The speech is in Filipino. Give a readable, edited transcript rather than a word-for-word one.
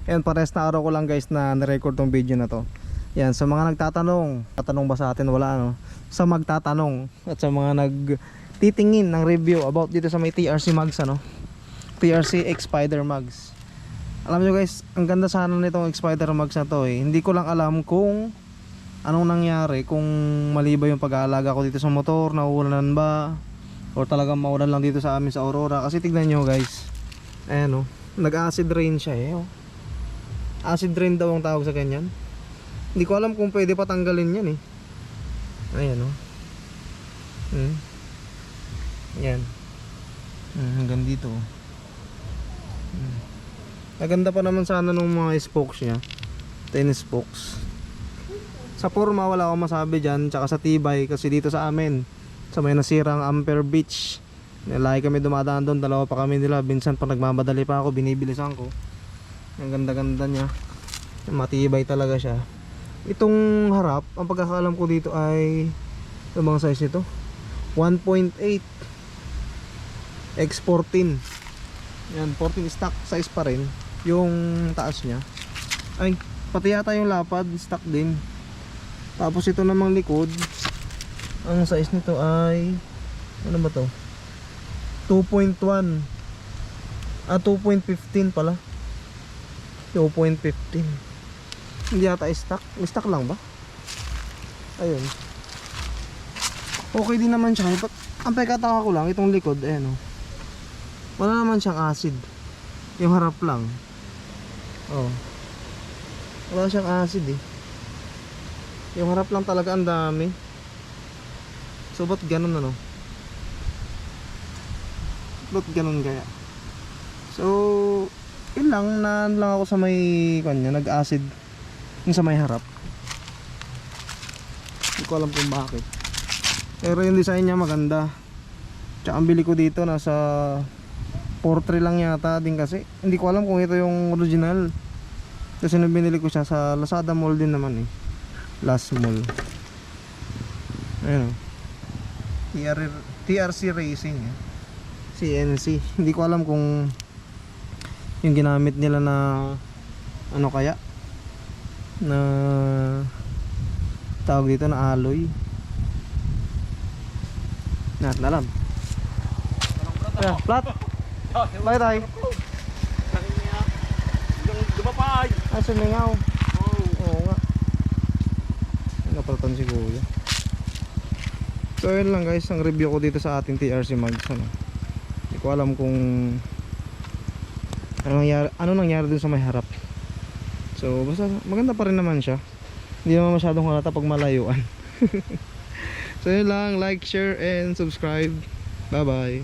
Ayan, pares na araw ko lang guys na nirecord tong video na to. Yan, sa mga nagtatanong, tatanong ba sa atin? Wala ano. Sa magtatanong at sa mga nagtitingin ng review about dito sa may TRC Mags ano. TRC X Spider Mags. Alam nyo guys, ang ganda sana nitong X Spider Mags na to eh. Hindi ko lang alam kung anong nangyari, kung mali ba yung pag-aalaga ko dito sa motor, nauulanan ba or talagang maulan lang dito sa amin sa Aurora. Kasi tignan nyo guys, ayan o, nag-acid rain siya eh oh. Acid rain daw ang tawag sa ganyan. Hindi ko alam kung pwede patanggalin yan eh. Ayan o. Yan. Hanggang dito. Naganda pa naman sana nung mga spokes niya. 10 spokes. Sa forma wala akong masabi dyan. Tsaka sa tibay kasi dito sa amin sa may nasirang Ampere Beach, lagi kami dumadaan doon. Dalawa pa kami nila. Minsan pag nagmamadali pa ako, binibilisan ko. Ang ganda-ganda niya. Matibay talaga siya. Itong harap, ang pagkakaalam ko dito ay yung mga size nito 1.8 x14. Yan, 14 stock size pa rin yung taas niya. Ay, pati yata yung lapad stock din. Tapos ito namang likod, ang size nito ay ano ba to? 2.1 2.15 pala. 2.15. Hindi yata stock. Stock lang ba? Ayun. Okay din naman siya. Ang pagkataka ko lang itong likod, ayan o. Wala naman siyang acid. Yung harap lang. Oh. Wala siyang acid eh. Yung harap lang talaga ang dami. So ba't ganun ano? Ba't ganun kaya? So yun lang, naan lang ako sa may kanya, nag-acid yung sa may harap. Hindi ko alam kung bakit. Pero yung design niya maganda. Tsaka ang bili ko dito nasa 4.3 lang yata din kasi. Hindi ko alam kung ito yung original. Kasi nung binili ko siya sa Lazada Mall din naman eh. Last Mall. Ayun o. TRC Racing eh. CNC. Hindi ko alam kung yung ginamit nila na ano kaya na tawag dito na alloy. Alam. Plat. Bye tayo. Ay, sumingaw. Oo nga. Napalatan si Kuya. So yun lang guys, ang review ko dito sa ating TRC Mags ano. Hindi ko alam kung ano nangyari dun sa may harap. So basta maganda pa rin naman siya. Hindi naman masyadong halata pag malayuan. So yun lang, like, share and subscribe. Bye bye.